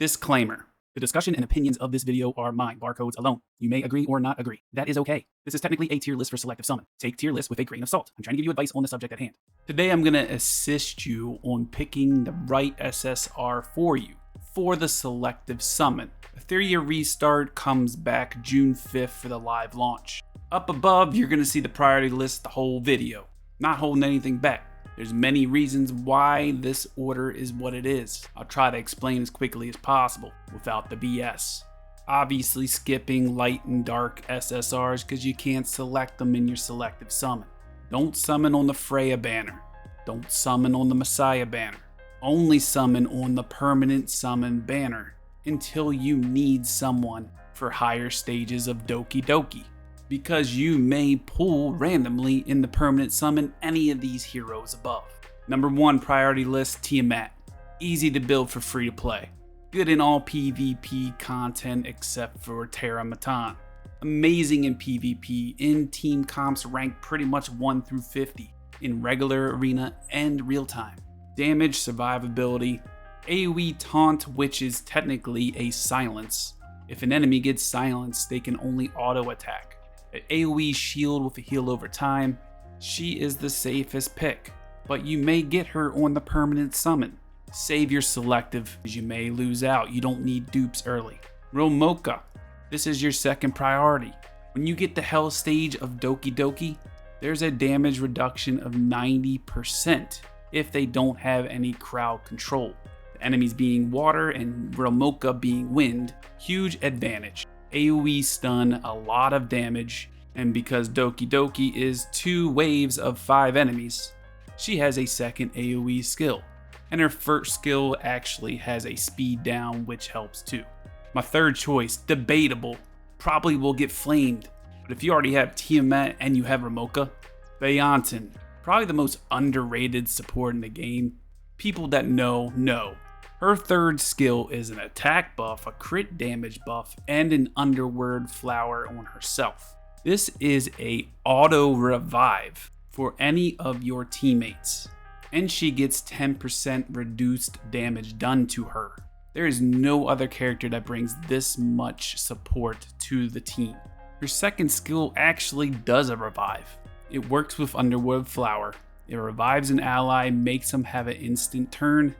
Disclaimer. The discussion and opinions of this video are mine, Barcodes alone. You may agree or not agree. That is okay. This is technically a tier list for Selective Summon. Take tier list with a grain of salt. I'm trying to give you advice on the subject at hand. Today I'm going to assist you on picking the right SSR for you for the Selective Summon. Etheria Restart comes back June 5th for the live launch. Up above, you're going to see the priority list the whole video. Not holding anything back. There's many reasons why this order is what it is. I'll try to explain as quickly as possible without the BS. Obviously skipping light and dark SSRs because you can't select them in your Selective Summon. Don't summon on the Freya banner. Don't summon on the Messiah banner. Only summon on the permanent summon banner until you need someone for higher stages of doki, because you may pull randomly in the permanent summon any of these heroes above. Number 1 priority list, Tiamat. Easy to build for free to play. Good in all PvP content except for terrormaton. Amazing in PvP, in team comps ranked pretty much 1 through 50 in regular arena and real time. Damage, survivability, AoE taunt, which is technically a silence. If an enemy gets silenced, they can only auto attack. An AoE shield with a heal over time. She is the safest pick, but you may get her on the permanent summon. Save your selective, as you may lose out. You don't need dupes early. Rochoka, this is your second priority. When you get the hell stage of doki, there's a damage reduction of 90% if they don't have any crowd control. The enemies being water and Rochoka being wind, huge advantage. AoE stun, a lot of damage, and because doki is 2 waves of 5 enemies, she has a second AoE skill, and her first skill actually has a speed down, which helps too. My third choice, debatable, probably will get flamed, but if you already have Tiamat and you have Rochoka, Bayantin, probably the most underrated support in the game. People that know. Her third skill is an attack buff, a crit damage buff, and an underword flower on herself. This is a auto revive for any of your teammates, and she gets 10% reduced damage done to her. There is no other character that brings this much support to the team. Her second skill actually does a revive. It works with underword flower. It revives an ally, makes them have an instant turn,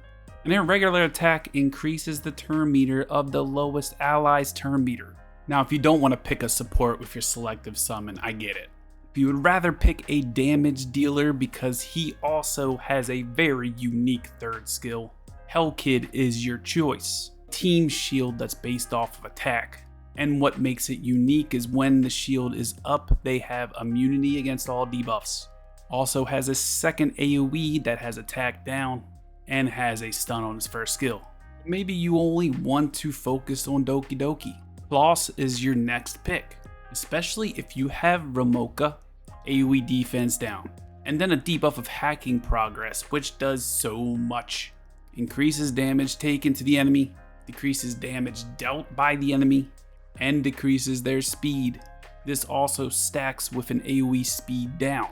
and their regular attack increases the turn meter of the lowest ally's turn meter. Now, if you don't want to pick a support with your Selective Summon, I get it. If you would rather pick a damage dealer because he also has a very unique third skill, Hellkid is your choice. Team shield that's based off of attack. And what makes it unique is when the shield is up, they have immunity against all debuffs. Also has a second AoE that has attack down, and has a stun on his first skill. Maybe you only want to focus on doki. Kloss is your next pick, especially if you have Rochoka, AoE defense down, and then a debuff of hacking progress, which does so much. Increases damage taken to the enemy, decreases damage dealt by the enemy, and decreases their speed. This also stacks with an AoE speed down.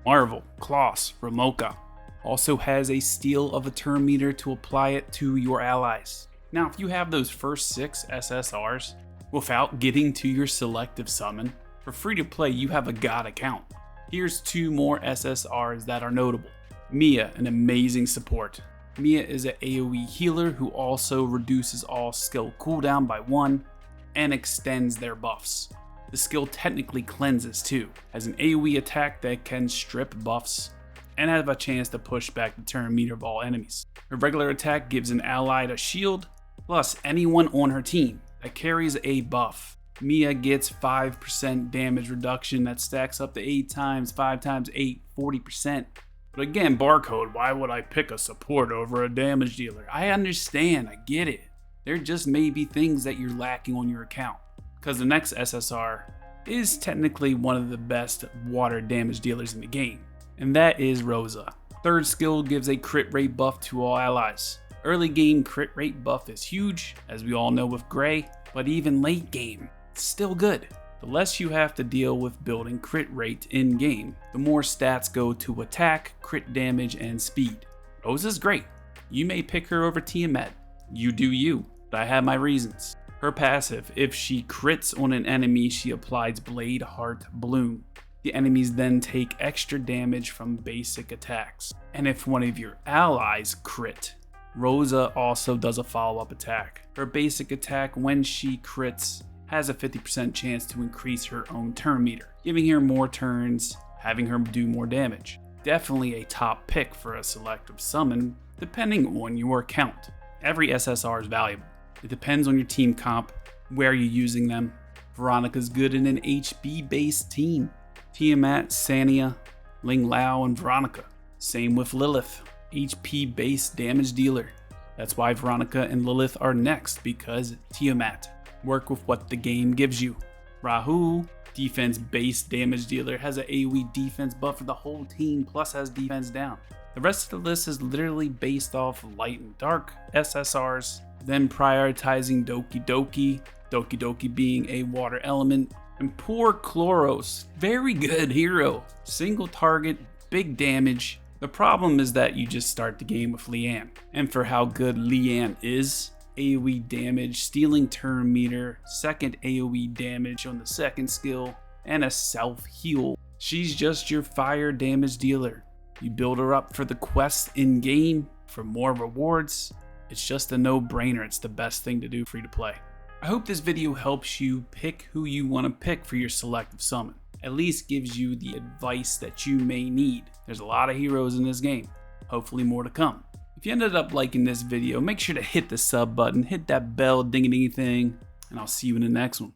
Marvel, Kloss, Rochoka. Also has a steal of a turn meter to apply it to your allies. Now, if you have those first 6 SSRs without getting to your Selective Summon, for free to play you have a god account. Here's 2 more SSRs that are notable. Mia, an amazing support. Mia is an AoE healer who also reduces all skill cooldown by 1 and extends their buffs. The skill technically cleanses too, has an AoE attack that can strip buffs and have a chance to push back the turn meter of all enemies. Her regular attack gives an ally a shield, plus anyone on her team that carries a buff. Mia gets 5% damage reduction that stacks up to 8 times, 5 times 8, 40%. But again, Barcode, why would I pick a support over a damage dealer? I understand, I get it. There just may be things that you're lacking on your account, because the next SSR is technically one of the best water damage dealers in the game, and that is Rosa. Third skill gives a crit rate buff to all allies. Early game crit rate buff is huge, as we all know with Gray, but even late game, it's still good. The less you have to deal with building crit rate in game, the more stats go to attack, crit damage, and speed. Rosa's great. You may pick her over Tiamat. You do you. but I have my reasons. Her passive, if she crits on an enemy, she applies Blade Heart Bloom. The enemies then take extra damage from basic attacks. And if one of your allies crit, Rosa also does a follow-up attack. Her basic attack, when she crits, has a 50% chance to increase her own turn meter, giving her more turns, having her do more damage. Definitely a top pick for a selective summon, depending on your count. Every SSR is valuable. It depends on your team comp, where you're using them. Veronica's good in an HB-based team. Tiamat, Sania, Ling Lao, and Veronica. Same with Lilith, HP-based damage dealer. That's why Veronica and Lilith are next, because Tiamat. Work with what the game gives you. Rahu, defense-based damage dealer, has an AoE defense buff for the whole team, plus has defense down. The rest of the list is literally based off light and dark SSRs, then prioritizing Doki Doki being a water element, and poor Chloros, very good hero, single target, big damage. The problem is that you just start the game with Leanne, and for how good Leanne is, AoE damage, stealing turn meter, second AoE damage on the second skill, and a self heal. She's just your fire damage dealer. You build her up for the quests in game, for more rewards. It's just a no-brainer. It's the best thing to do free to play. I hope this video helps you pick who you want to pick for your selective summon. At least gives you the advice that you may need. There's a lot of heroes in this game. Hopefully more to come. If you ended up liking this video, make sure to hit the sub button, hit that bell ding-a-ding thing, and I'll see you in the next one.